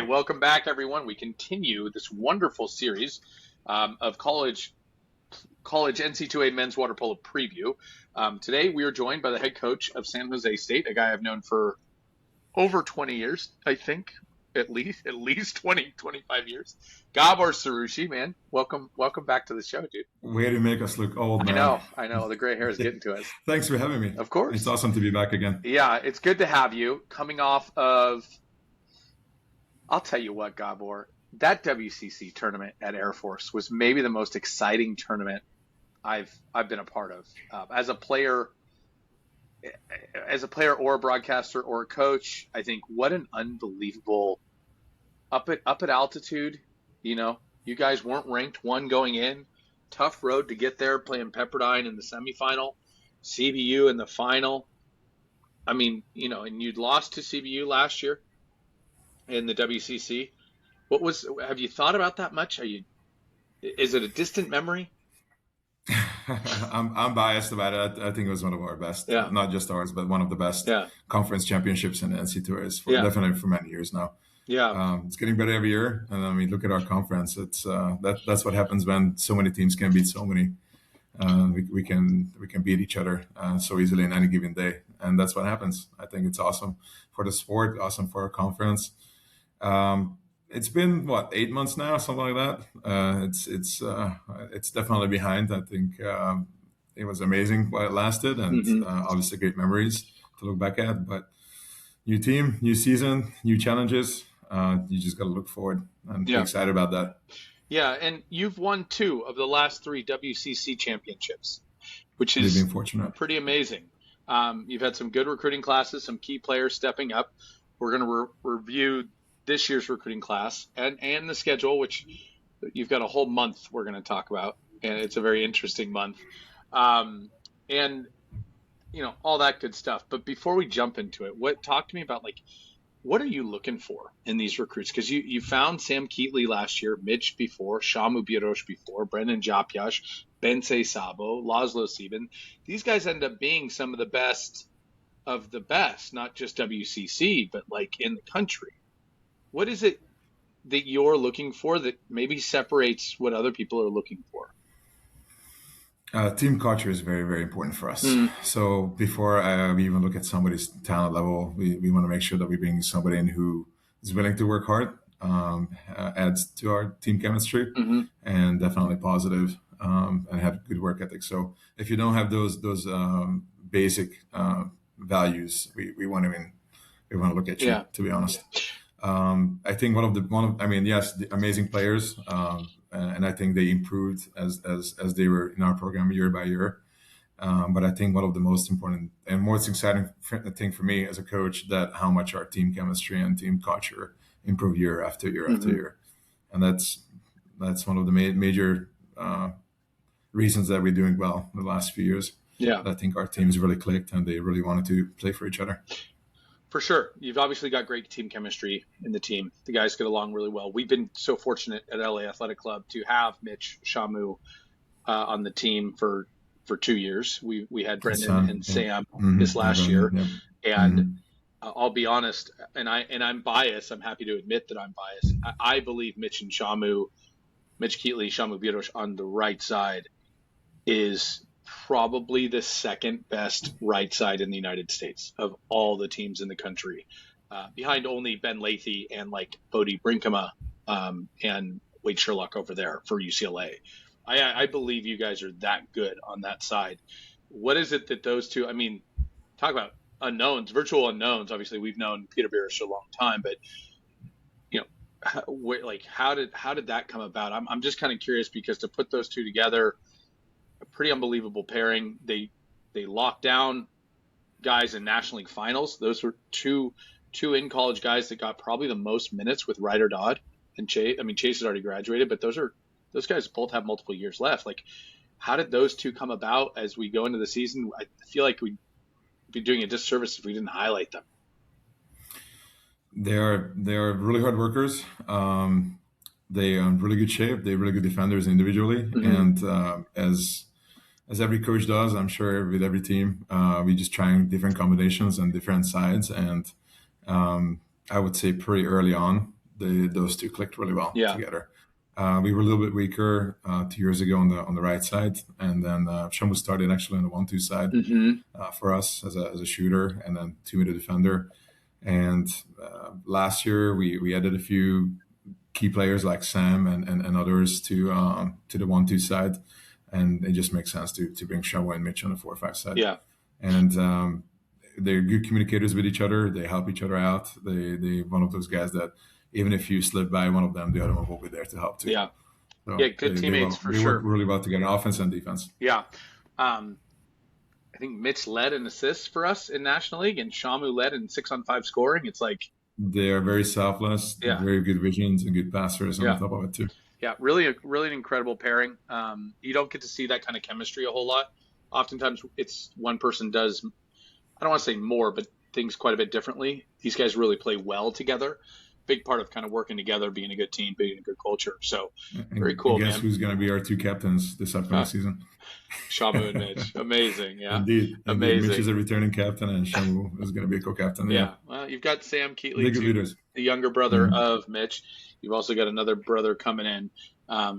right, welcome back, everyone. We continue this wonderful series of college NC2A men's water polo preview. Today, we are joined by the head coach of San Jose State, a guy I've known for over 20 years, I think, at least 20, 25 years. Gabor Sarushi, man, welcome back to the show, dude. Way to make us look old, man. I know. The gray hair is getting to us. Thanks for having me. Of course. It's awesome to be back again. Yeah, it's good to have you. Coming off of, I'll tell you what, Gabor, that WCC tournament at Air Force was maybe the most exciting tournament I've been a part of. As a player or a broadcaster or a coach, I think what an unbelievable up at altitude. You know, you guys weren't ranked one going in. Tough road to get there, playing Pepperdine in the semifinal, CBU in the final. I mean, you know, and you'd lost to CBU last year in the WCC. Have you thought about that much? Is it a distant memory? I'm biased about it. I think it was one of our best, not just ours, but one of the best conference championships in the NC2As definitely for many years now. Yeah, it's getting better every year. And I mean, look at our conference. It's that's what happens when so many teams can beat so many. We can beat each other so easily in any given day, and that's what happens. I think it's awesome for the sport, awesome for our conference. It's been 8 months now, something like that. It's definitely behind. I think it was amazing while it lasted, and obviously great memories to look back at. But new team, new season, new challenges. You just got to look forward and be excited about that. Yeah, and you've won 2 of the last 3 WCC championships, which is pretty amazing. You've had some good recruiting classes, some key players stepping up. We're going to review this year's recruiting class and the schedule, which you've got a whole month we're going to talk about, and it's a very interesting month. And, you know, all that good stuff. But before we jump into it, talk to me about, what are you looking for in these recruits? Because you found Sam Keatley last year, Mitch before, Shamu Birosh before, Brendan Japyash, Bensei Sabo, Laszlo Sieben. These guys end up being some of the best, not just WCC, but in the country. What is it that you're looking for that maybe separates what other people are looking for? Team culture is very, very important for us. So before we even look at somebody's talent level, we want to make sure that we bring somebody in who is willing to work hard, adds to our team chemistry, and definitely positive, and have good work ethic. So if you don't have those basic values, we won't look at you, to be honest. I think the amazing players, and I think they improved as they were in our program year by year. But I think one of the most important and most exciting thing for me as a coach, that how much our team chemistry and team culture improve year after year after year, and that's one of the major reasons that we're doing well in the last few years. Yeah, I think our teams really clicked and they really wanted to play for each other. For sure. You've obviously got great team chemistry in the team. The guys get along really well. We've been so fortunate at LA Athletic Club to have Mitch, Shamu on the team for 2 years. We had Brendan and Sam this last year. And I'll be honest, and I'm biased. I'm happy to admit that I'm biased. I believe Mitch Keatley, Shamu Birosh on the right side is probably the second best right side in the United States of all the teams in the country, behind only Ben Lathy and Bodie Brinkema and Wade Sherlock over there for UCLA. I believe you guys are that good on that side. What is it that those two, talk about unknowns, virtual unknowns. Obviously we've known Peter Birosh a long time, but how did that come about? I'm just kind of curious, because to put those two together, a pretty unbelievable pairing. They locked down guys in National League finals. Those were two in college guys that got probably the most minutes with Ryder Dodd and Chase. Chase has already graduated, but those guys both have multiple years left. How did those two come about as we go into the season? I feel like we'd be doing a disservice if we didn't highlight them. They are really hard workers. They are in really good shape. They're really good defenders individually, and as every coach does, I'm sure with every team, we just trying different combinations and different sides. And I would say pretty early on, those two clicked really well Yeah. together. We were a little bit weaker 2 years ago on the right side, and then Shamu started actually on the 1-2 side for us as a shooter, and then 2-meter defender. And last year we added a few key players like Sam and others to the 1-2 side, and it just makes sense to bring Shamu and Mitch on the 4-5 side. Yeah. And they're good communicators with each other. They help each other out. They one of those guys that even if you slip by one of them, the other one will be there to help too. Yeah. So Yeah. Good teammates for they sure. work really well together, offense and defense. Yeah. I think Mitch led in assists for us in National League, and Shamu led in 6-on-5 scoring. It's like they are very selfless, very good visions, and good passers on top of it too. Yeah, really an incredible pairing. You don't get to see that kind of chemistry a whole lot. Oftentimes, it's one person does, I don't want to say more, but things quite a bit differently. These guys really play well together. Big part of kind of working together, being a good team, being a good culture. So very cool. And guess who's going to be our two captains this upcoming season? Shamu and Mitch. Amazing. Yeah. Indeed. Amazing. Mitch is a returning captain, and Shamu is going to be a co-captain. Yeah. Well, you've got Sam Keatley, the younger brother of Mitch. You've also got another brother coming in.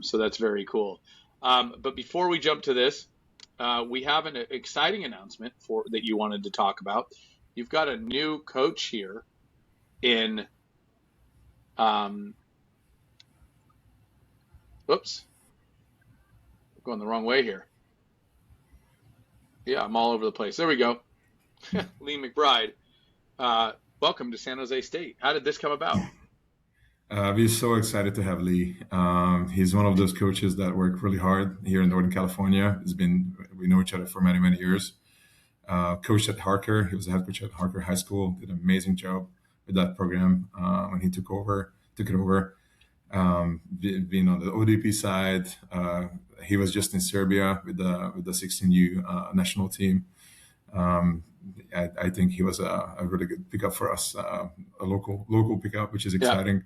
So that's very cool. But before we jump to this, we have an exciting announcement that you wanted to talk about. You've got a new coach here in whoops. I'm going the wrong way here. Yeah, I'm all over the place. There we go. Lee McBride. Welcome to San Jose State. How did this come about? We're so excited to have Lee. He's one of those coaches that work really hard here in Northern California. We know each other for many, many years. Coached at Harker. He was the head coach at Harker High School. Did an amazing job with that program when he took it over. Being on the ODP side, he was just in Serbia with the 16U national team. I think he was a really good pickup for us, a local pickup, which is exciting.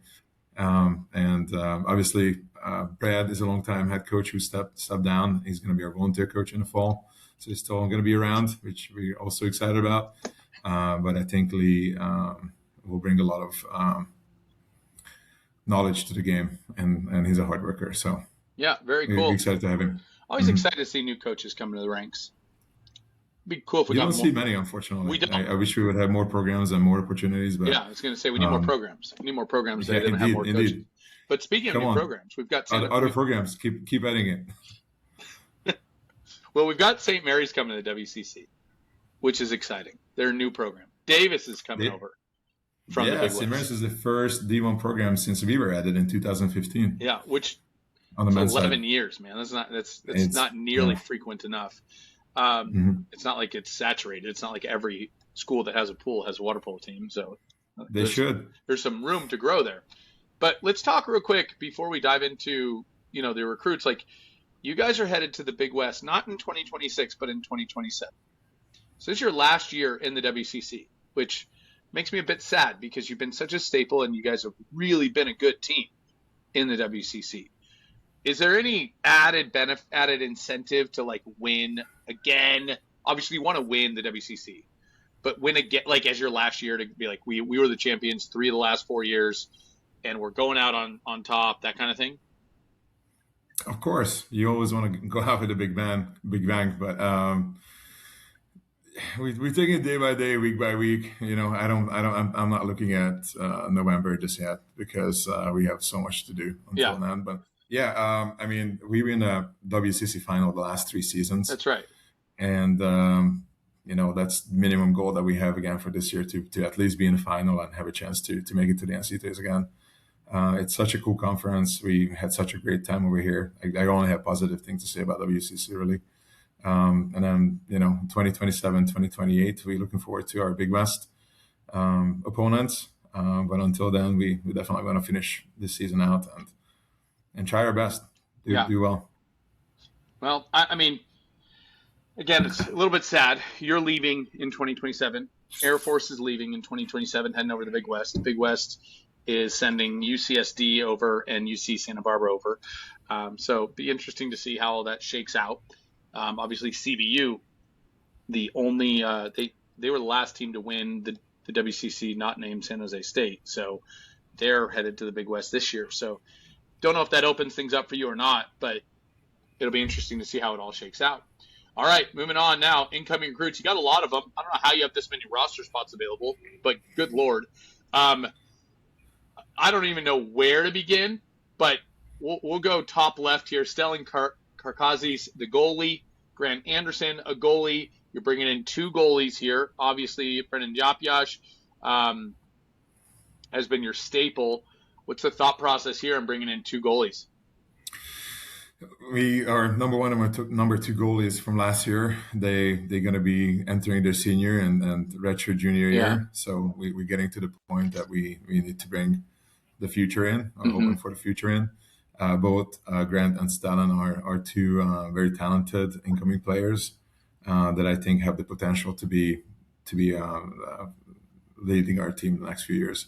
And obviously, Brad is a long-time head coach who stepped down. He's going to be our volunteer coach in the fall, so he's still going to be around, which we're also excited about. But I think Lee will bring a lot of knowledge to the game, and he's a hard worker. So yeah, very cool. We're excited to have him. Always excited to see new coaches coming to the ranks. It'd be cool if we got more. We don't see many, unfortunately. We don't. I wish we would have more programs and more opportunities. But yeah, I was going to say we need more programs. We need more programs that have more coaches. Indeed. But speaking of new programs, we've got other programs. Keep adding it. Well, we've got St. Mary's coming to the WCC, which is exciting. They're a new program. Davis is coming over from the Big West. St. Mary's is the first D1 program since we were added in 2015. Yeah, which on the men's 11 side. years, man. That's not nearly frequent enough. It's not like it's saturated. It's not like every school that has a pool has a water polo team. So there's some room to grow there. But let's talk real quick before we dive into, the recruits. Like, you guys are headed to the Big West, not in 2026, but in 2027. So this is your last year in the WCC, which makes me a bit sad because you've been such a staple and you guys have really been a good team in the WCC. Is there any added incentive to like win again? Obviously, you want to win the WCC, but win again, like as your last year, to be like we were the champions 3 of the last 4 years, and we're going out on top, that kind of thing. Of course, you always want to go out with a big bang, but we take it day by day, week by week. I'm not looking at November just yet because we have so much to do until then. But we were in the WCC final the last 3 seasons. That's right. And that's the minimum goal that we have again for this year to at least be in the final and have a chance to make it to the NCAAs again. It's such a cool conference. We had such a great time over here. I only have positive things to say about WCC, really. And then, 2027, 2028, we're looking forward to our Big West opponents. But until then, we definitely want to finish this season out and try our best to do well. Well, I mean, again, it's a little bit sad. You're leaving in 2027. Air Force is leaving in 2027, heading over to the Big West. The Big West is sending UCSD over and UC Santa Barbara over. So it'll be interesting to see how all that shakes out. Obviously, CBU, the only they were the last team to win the WCC, not named San Jose State. So they're headed to the Big West this year. So don't know if that opens things up for you or not, but it'll be interesting to see how it all shakes out. All right, moving on now. Incoming recruits. You got a lot of them. I don't know how you have this many roster spots available, but good Lord. I don't even know where to begin, but we'll go top left here. Stellan Karkazis, the goalie. Grant Anderson, a goalie. You're bringing in 2 goalies here. Obviously, Brendan Yapyash has been your staple. What's the thought process here in bringing in 2 goalies? We are number 1 and number 2 goalies from last year. They're going to be entering their senior and redshirt junior year. So we're getting to the point that we need to bring the future in, or hoping for the future in. Both Grant and Stellan are 2 very talented incoming players that I think have the potential to be leading our team the next few years.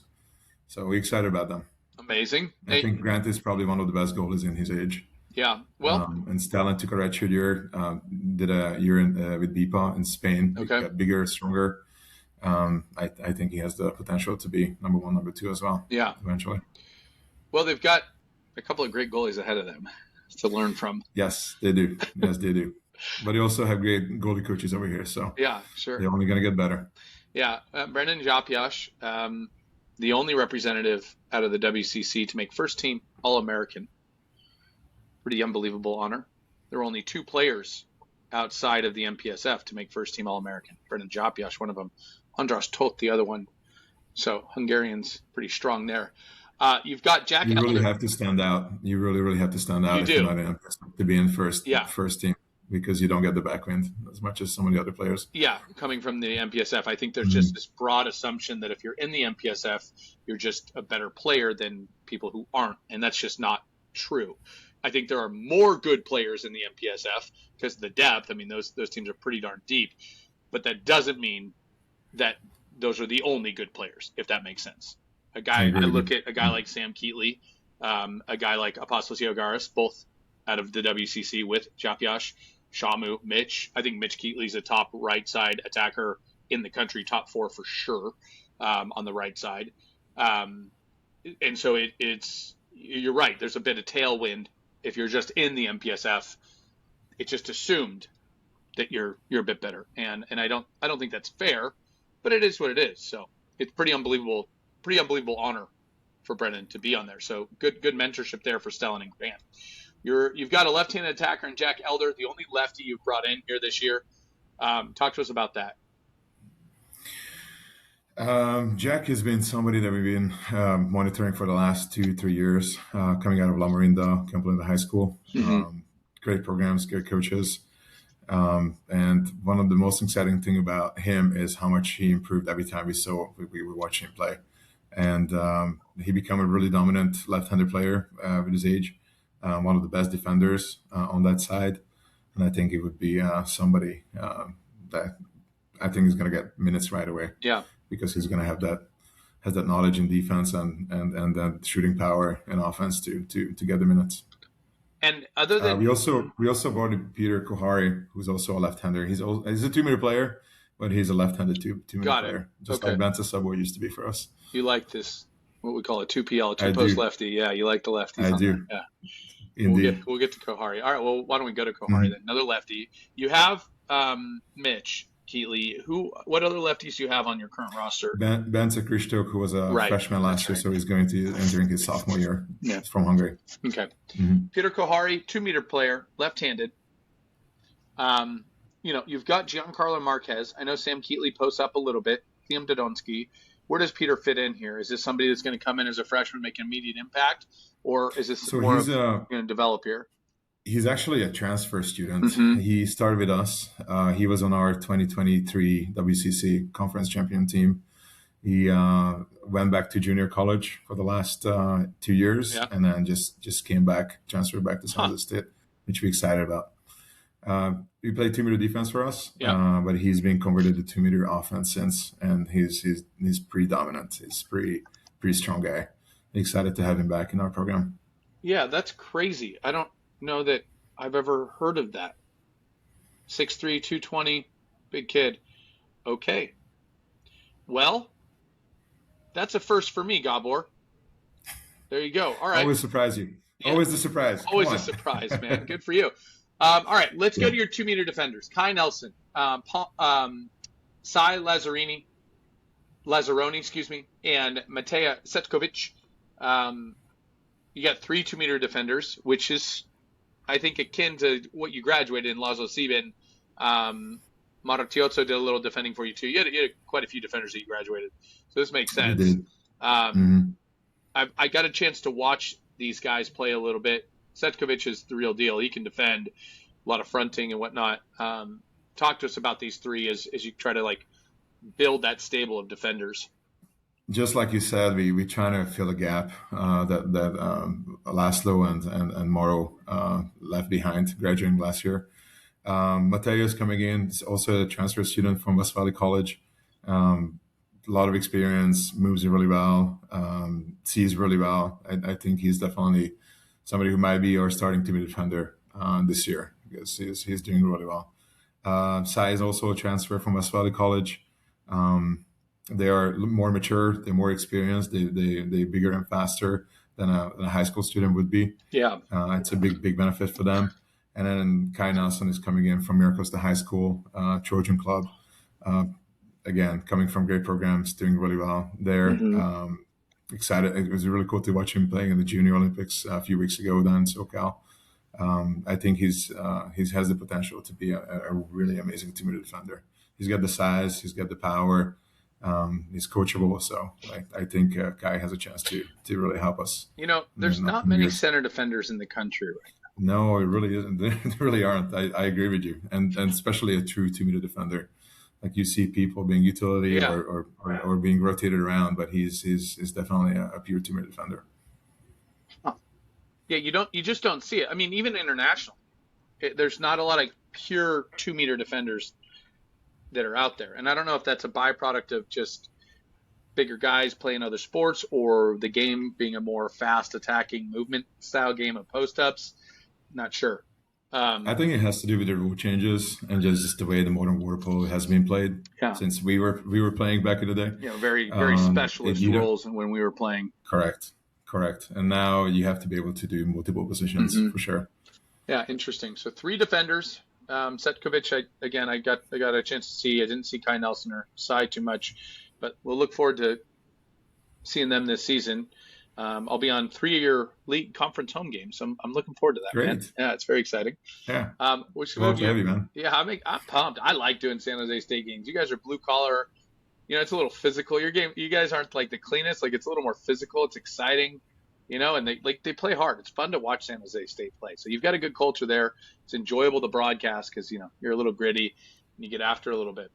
So we're excited about them. Amazing. I think Grant is probably one of the best goalies in his age. Yeah. Well, and Stellan took a redshirt year, did a year with BIPA in Spain. Okay. He got bigger, stronger. I think he has the potential to be number 1, number 2 as well. Yeah. Eventually. Well, they've got a couple of great goalies ahead of them to learn from. Yes, they do. Yes, they do. But they also have great goalie coaches over here. So yeah, sure. They're only going to get better. Yeah. Brendan Yapyash, the only representative out of the WCC to make first team All-American. Pretty unbelievable honor. There were only 2 players outside of the MPSF to make first team All-American. Brendan Yapyash, one of them. Andras Toth, the other one. So Hungarians pretty strong there. You've got Jack You really Elder. have to stand out. You really have to stand out You if do. you're not in MPSF to be in first team, because you don't get the backwind as much as some of the other players. Yeah, coming from the MPSF, I think there's just this broad assumption that if you're in the MPSF, you're just a better player than people who aren't, and that's just not true. I think there are more good players in the MPSF because of the depth. I mean, those teams are pretty darn deep, but that doesn't mean that those are the only good players, if that makes sense. I look at a guy like Sam Keatley, a guy like Apostos Yogaris, both out of the WCC with Yapyash, Shamu, Mitch. I think Mitch Keatley's a top right side attacker in the country, top 4 for sure on the right side. And so you're right. There's a bit of tailwind. If you're just in the MPSF, it's just assumed that you're a bit better. And I don't think that's fair, but it is what it is. So it's pretty unbelievable honor for Brendan to be on there. So good mentorship there for Stellan and Grant. You've got a left-handed attacker in Jack Elder, the only lefty you've brought in here this year. Talk to us about that. Jack has been somebody that we've been monitoring for the last 2-3 years, coming out of La Morinda, Compline High School. Great programs, great coaches. And one of the most exciting thing about him is how much he improved every time we were watching him play. And he became a really dominant left-handed player with his age, one of the best defenders on that side. And I think it would be somebody that I think is going to get minutes right away. Yeah. Because he's going to have that knowledge in defense and that shooting power and offense to get the minutes. And other than we also brought in Peter Kohari, who's also a left-hander. He's a 2-meter player, but he's a left-handed two-meter player, just like Bence Subway used to be for us. You like this, what we call a 2PL, two-post lefty. Yeah, you like the lefties. I do. Yeah. Indeed. We'll get to Kohari. All right, well, why don't we go to Kohari then? Another lefty. You have Mitch Keatley. What other lefties do you have on your current roster? Bence Kristok, who was a freshman last year, so he's going to entering his sophomore year. Yeah. He's from Hungary. Okay. Peter Kohari, 2-meter player, left-handed. You've got Giancarlo Marquez. I know Sam Keatley posts up a little bit. Liam Dodonski. Where does Peter fit in here? Is this somebody that's going to come in as a freshman, make an immediate impact, or is this more going to develop here? He's actually a transfer student. He started with us. He was on our 2023 WCC conference champion team. He went back to junior college for the last 2 years, and then just came back, transferred back to San Jose State, which we're excited about. He played 2-meter defense for us, but he's been converted to 2-meter offense since, and he's pretty dominant. He's pretty strong guy. Excited to have him back in our program. Yeah, that's crazy. I don't know that I've ever heard of that. 6'3", 220, big kid. Okay. Well, that's a first for me, Gabor. There you go. All right. Always surprise you. Yeah. Always a surprise. Come Always a on. surprise, man. Good for you. All right. Let's go to your 2 meter defenders. Kai Nelson, Sai Lazzaroni, excuse me, and Mateja Setkovic. You got 3 2 meter defenders, which is, I think, akin to what you graduated in. Lazo Sieben. Martiozzo did a little defending for you too. You had quite a few defenders that you graduated, so this makes sense. I got a chance to watch these guys play a little bit. Setkovic is the real deal. He can defend, a lot of fronting and whatnot. Talk to us about these 3 as you try to like build that stable of defenders. Just like you said, we trying to fill a gap that Laszlo and Moro left behind graduating last year. Mateo is coming in. He's also a transfer student from West Valley College. A lot of experience, moves really well, sees really well. I think he's definitely somebody who might be our starting team defender this year because he's doing really well. Sai is also a transfer from West Valley College. They are more mature, they're more experienced, they're bigger and faster than a high school student would be. Yeah. It's a big benefit for them. And then Kai Nelson is coming in from Miracosta High School, Trojan Club. Again, coming from great programs, doing really well there. Excited. It was really cool to watch him playing in the Junior Olympics a few weeks ago down in SoCal. I think he has the potential to be a really amazing 2 meter defender. He's got the size, he's got the power. He's coachable, so I think Kai has a chance to really help us. There's not many center defenders in the country right now. No, it really isn't. There really aren't. I agree with you, and especially a true 2 meter defender. Like you see people being utility or being rotated around, but he's definitely a pure 2 meter defender. Huh. Yeah, you just don't see it. I mean, even international, there's not a lot of pure 2 meter defenders that are out there. And I don't know if that's a byproduct of just bigger guys playing other sports or the game being a more fast attacking movement style game of post-ups. Not sure. I think it has to do with the rule changes and just the way the modern water polo has been played since we were playing back in the day. Very specialist rules when we were playing. Correct. And now you have to be able to do multiple positions for sure. Yeah, interesting. So 3 defenders. Setkovic, I got a chance to see. I didn't see Kai Nelson or Sai too much, but we'll look forward to seeing them this season. I'll be on 3 of your league conference home games, so I'm looking forward to that. Great. Man. Yeah, it's very exciting. Yeah. Which well, heavy, man. Yeah, I'm pumped. I like doing San Jose State games. You guys are blue collar. It's a little physical. Your game, you guys aren't like the cleanest. Like it's a little more physical. It's exciting. And they play hard. It's fun to watch San Jose State play. So you've got a good culture there. It's enjoyable to broadcast because, you're a little gritty and you get after a little bit.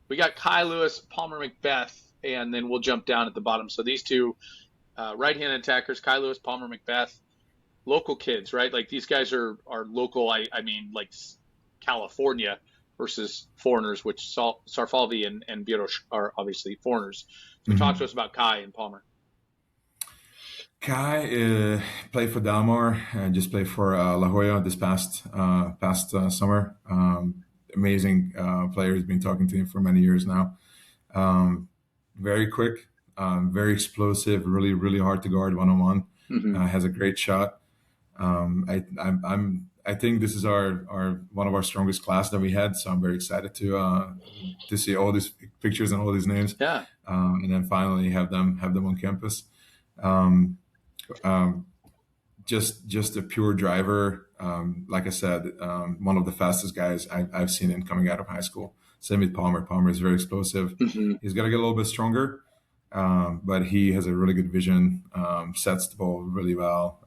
We got Kai Lewis, Palmer Macbeth, and then we'll jump down at the bottom. So these 2 right-handed attackers, Kai Lewis, Palmer Macbeth, local kids, right? Like these guys are local. I mean, like California versus foreigners, which Sarfalvi and Birosh are obviously foreigners. So talk to us about Kai and Palmer. Kai played for Dalmar and just played for La Jolla this past summer. Amazing player. He's been talking to him for many years now. Very quick, very explosive, really, really hard to guard one-on-one. Has a great shot. I think this is our one of our strongest class that we had. So I'm very excited to see all these pictures and all these names. Yeah. And then finally have them on campus. Just a pure driver. Like I said, one of the fastest guys I've seen him coming out of high school. Same with Palmer. Palmer is very explosive. He's got to get a little bit stronger, but he has a really good vision, sets the ball really well.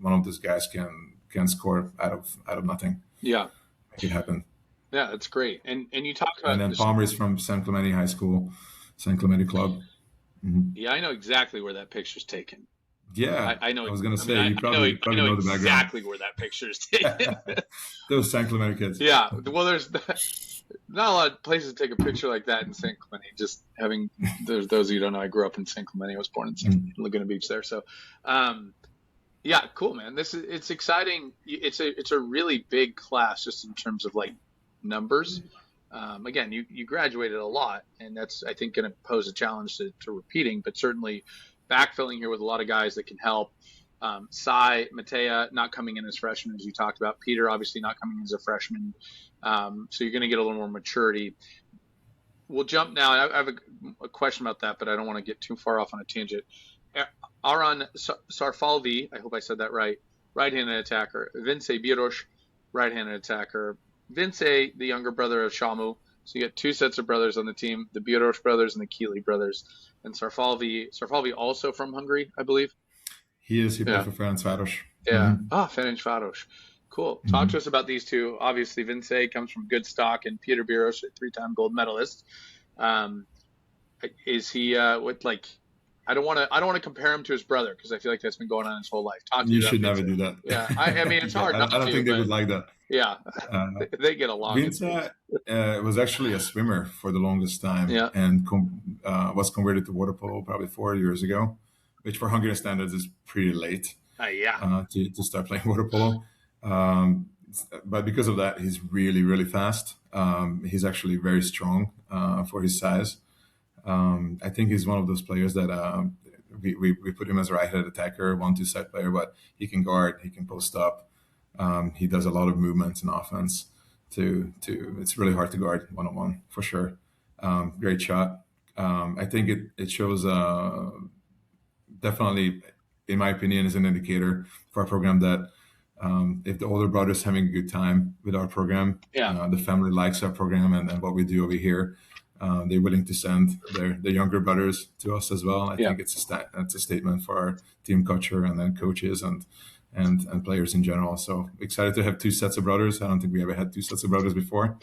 One of those guys can score out of nothing. Yeah. Make it happen. Yeah, that's great. And you talked about... And then Palmer is from San Clemente High School, San Clemente Club. Yeah, I know exactly where that picture's taken. Yeah, I know. I was going to say, you probably know the background. Exactly where that picture is taken. Those San Clemente kids. Yeah, well, there's not a lot of places to take a picture like that in San Clemente. Just having those of you who don't know, I grew up in San Clemente. I was born in Laguna Beach there. So, yeah, cool, man. It's exciting. It's a really big class just in terms of like numbers. Again, you graduated a lot, and that's I think going to pose a challenge to repeating, but certainly backfilling here with a lot of guys that can help. Sai, Matea not coming in as freshmen, as you talked about. Peter obviously not coming in as a freshman. So you're going to get a little more maturity. We'll jump now. I have a question about that, but I don't want to get too far off on a tangent. Aron Sarfalvi, I hope I said that right, right-handed attacker. Vince Birosh, right-handed attacker. Vince, the younger brother of Shamu. So you get two sets of brothers on the team, the Birosh brothers and the Keeley brothers. And Sarfalvi also from Hungary, I believe. He is. He played for Ferencváros. Yeah. Ferencváros. Cool. Talk to us about these two. Obviously, Vince comes from good stock, and Peter Birosh, a 3-time gold medalist. Is he what like? I don't want to compare him to his brother because I feel like that's been going on his whole life. You should never do that. Yeah, I mean it's hard. I don't think they would like that. Yeah, they get along. Vince was actually a swimmer for the longest time, and was converted to water polo probably 4 years ago, which for Hungarian standards is pretty late. To start playing water polo. But because of that, he's really, really fast. He's actually very strong for his size. I think he's one of those players that we put him as a right-handed attacker, 1-2 side player, but he can guard, he can post up. He does a lot of movements in offense. It's really hard to guard one-on-one for sure. Great shot. I think it shows definitely, in my opinion, is an indicator for our program that if the older brother's having a good time with our program, the family likes our program and what we do over here. They're willing to send their younger brothers to us as well. I think it's a statement for our team culture and then coaches and players in general. So excited to have two sets of brothers. I don't think we ever had two sets of brothers before,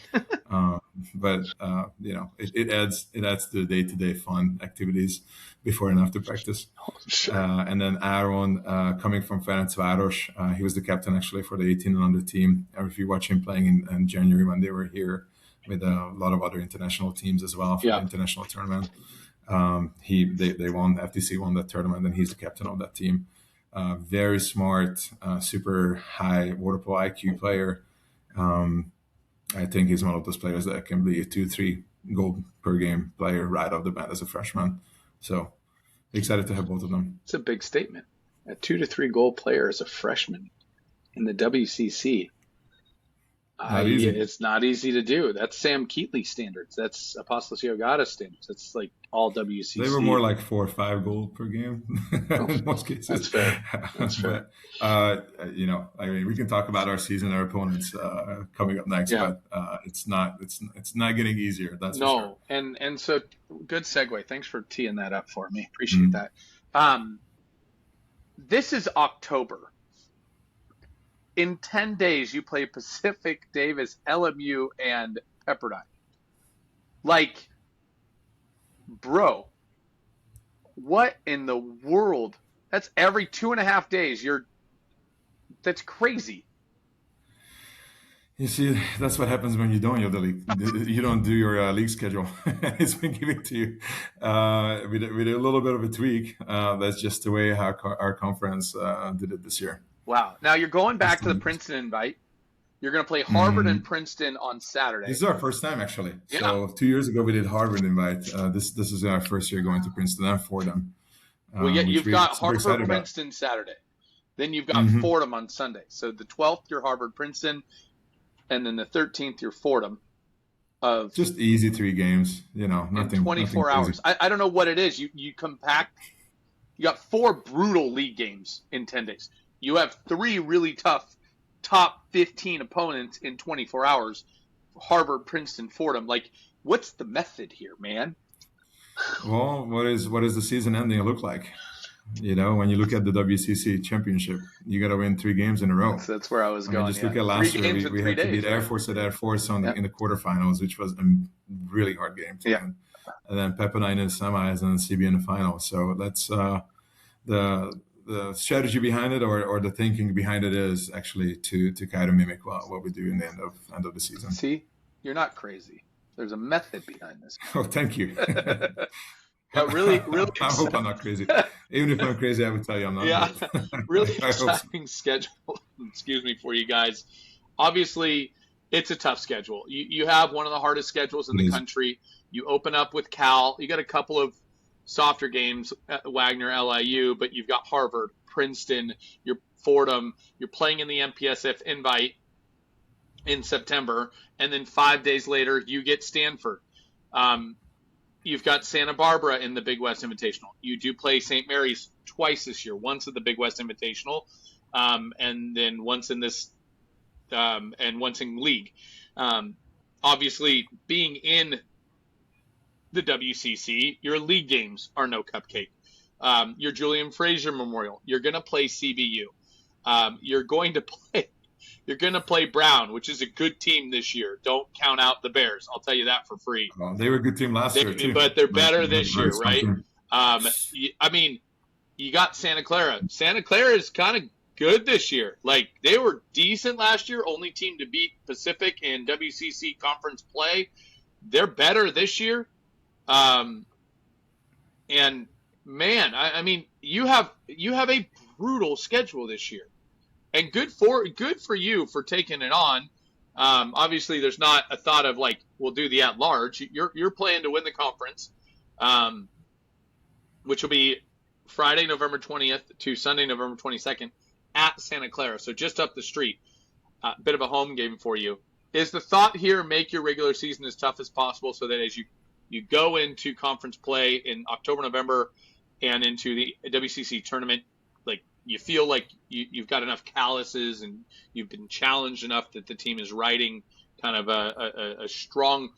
but it adds to the day-to-day fun activities before and after practice. And then Aaron, coming from Ferencváros, he was the captain actually for the 18 and under team. If you watch him playing in January when they were here with a lot of other international teams as well for the international tournament, they won. FTC won that tournament, and he's the captain of that team. Very smart, super high water polo IQ player. I think he's one of those players that can be a 2-3 goal per game player right off the bat as a freshman. So excited to have both of them. It's a big statement. A 2 to 3 goal player as a freshman in the WCC. It's not easy to do. That's Sam Keatley standards. That's Apostolos Georgatos standards. That's like all WCC. They were more like 4 or 5 goals per game in most cases. That's fair. That's fair. I mean, we can talk about our season, our opponents coming up next, but it's not getting easier. That's for sure. And so good segue. Thanks for teeing that up for me. Appreciate that. This is October. In 10 days, you play Pacific, Davis, LMU, and Pepperdine. Like, bro, what in the world? That's every 2.5 days. That's crazy. You see, that's what happens when you don't have the league. You don't do your league schedule. It's been given to you with a little bit of a tweak. That's just the way how our conference did it this year. Wow. Now you're going back to the Princeton invite. You're going to play Harvard and Princeton on Saturday. This is our first time, actually. Yeah. So 2 years ago, we did Harvard invite. This is our first year going to Princeton and Fordham. Well, you've got Harvard, Princeton Saturday. Then you've got Fordham on Sunday. So the 12th, you're Harvard, Princeton. And then the 13th, you're Fordham. Just easy 3 games. Nothing. 24 hours. I don't know what it is. You compact. You got 4 brutal league games in 10 days. You have 3 really tough top 15 opponents in 24 hours. Harvard, Princeton, Fordham. Like, what's the method here, man? Well, what is the season ending look like? When you look at the WCC championship, you got to win 3 games in a row. That's where I was going. Just look at last year. We had to beat Air Force at Air Force in the quarterfinals, which was a really hard game to win. And then Pepperdine in the semis and then CB in the final. So that's the strategy behind it or the thinking behind it is actually to kind of mimic what we do in the end of the season. See, you're not crazy. There's a method behind this. Oh, thank you. Really. I hope I'm not crazy. Even if I'm crazy, I would tell you I'm not. Yeah, really exciting schedule. Excuse me for you guys. Obviously, it's a tough schedule. You have one of the hardest schedules in the country. You open up with Cal. You got a couple of softer games, Wagner, LIU, but you've got Harvard, Princeton, you're Fordham, you're playing in the MPSF Invite in September, and then 5 days later you get Stanford. You've got Santa Barbara in the Big West Invitational. You do play St. Mary's twice this year, once at the Big West Invitational, and then once in this, and once in league. Obviously, being in the WCC, your league games are no cupcake. Your Julian Frazier Memorial, you're going to play CBU. You're going to play Brown, which is a good team this year. Don't count out the Bears. I'll tell you that for free. Well, they were a good team last year too, but they're better this year, right? I mean, you got Santa Clara. Santa Clara is kind of good this year. Like, they were decent last year, only team to beat Pacific in WCC conference play. They're better this year. And man, I mean, you have a brutal schedule this year, and good for you for taking it on. Obviously, there's not a thought of like, we'll do the at large. You're playing to win the conference, which will be Friday, November 20th to Sunday, November 22nd at Santa Clara. So just up the street, bit of a home game for you. Is the thought here, make your regular season as tough as possible so that as you go into conference play in October, November, and into the WCC tournament, like, you feel like you've got enough calluses and you've been challenged enough that the team is riding kind of a strong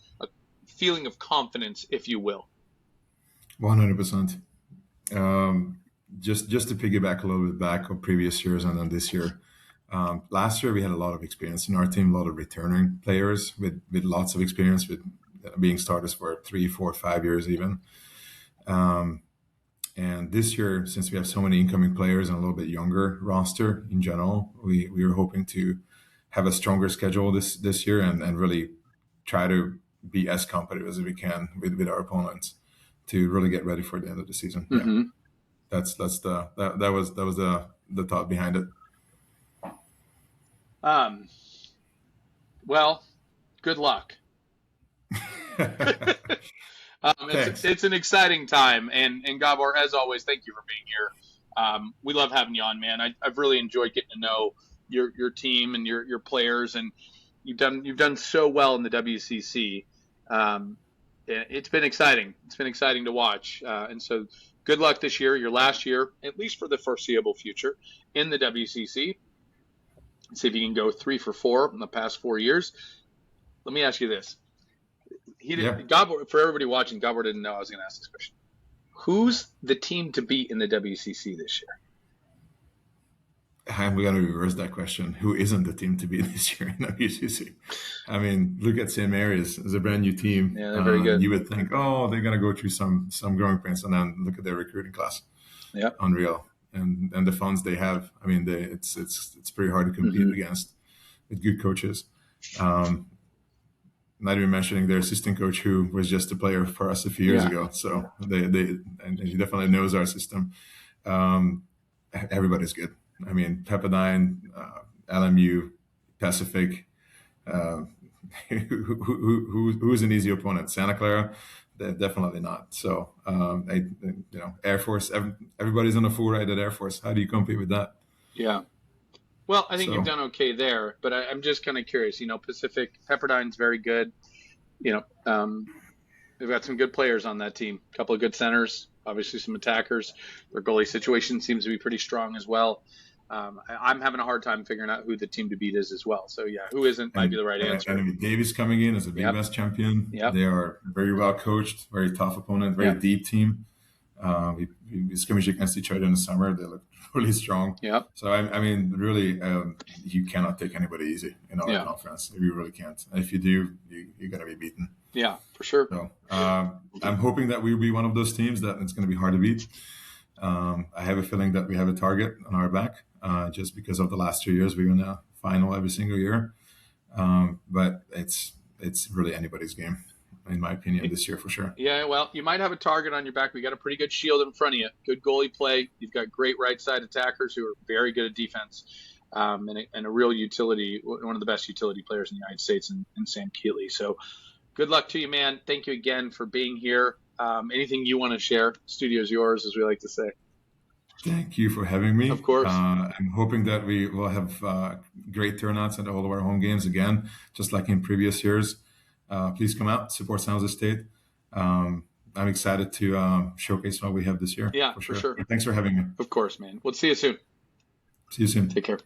feeling of confidence, if you will? 100%. Just to piggyback a little bit back on previous years and then this year. Last year we had a lot of experience in our team, a lot of returning players with lots of experience with being starters for 3, 4, 5 years even. And this year, since we have so many incoming players and a little bit younger roster in general, we were hoping to have a stronger schedule this year and really try to be as competitive as we can with our opponents to really get ready for the end of the season. Mm-hmm. Yeah, that was the thought behind it. Well, good luck. It's an exciting time, and Gabor, as always, thank you for being here. We love having you on, man. I've really enjoyed getting to know your team and your players, and you've done so well in the WCC. It's been exciting. It's been exciting to watch, and so good luck this year, your last year, at least for the foreseeable future, in the WCC. See if you can go 3 for 4 in the past 4 years. Let me ask you this. Gabor, for everybody watching, Gabor didn't know I was going to ask this question. Who's the team to beat in the WCC this year? I'm going to reverse that question. Who isn't the team to beat this year in WCC? I mean, look at St. Mary's. It's a brand new team. Yeah, they're very good. You would think, oh, they're going to go through some growing pains, and then look at their recruiting class. Yeah, unreal. And the funds they have. I mean, it's pretty hard to compete against with good coaches. Not even mentioning their assistant coach, who was just a player for us a few years ago. So and he definitely knows our system. Everybody's good. I mean, Pepperdine, LMU, Pacific. Who's an easy opponent? Santa Clara? They're definitely not. So, Air Force. Everybody's on a full ride at Air Force. How do you compete with that? Yeah. Well, I think you've done okay there, but I'm just kind of curious. Pacific, Pepperdine's very good. They've got some good players on that team. A couple of good centers, obviously some attackers. Their goalie situation seems to be pretty strong as well. I'm having a hard time figuring out who the team to beat is as well. So, yeah, who isn't might be the right answer. And Davis coming in as a Big West champion. Yep. They are very well coached, very tough opponent, very deep team. We scrimmaged against each other in the summer. They look really strong. Yeah. So I mean, really, you cannot take anybody easy in our conference. You really can't. And if you do, you're going to be beaten. Yeah, for sure. So I'm hoping that we'll be one of those teams that it's going to be hard to beat. I have a feeling that we have a target on our back, just because of the last 2 years. We were in the final every single year. But it's really anybody's game, in my opinion, this year for sure. Yeah, well, you might have a target on your back. We got a pretty good shield in front of you. Good goalie play. You've got great right side attackers who are very good at defense, and a real utility, one of the best utility players in the United States in Sam Keeley. So good luck to you, man. Thank you again for being here. Anything you want to share? Studio's yours, as we like to say. Thank you for having me. Of course. I'm hoping that we will have great turnouts at all of our home games again, just like in previous years. Please come out, support San Jose State. I'm excited to showcase what we have this year. Yeah, for sure. Thanks for having me. Of course, man. We'll see you soon. See you soon. Take care.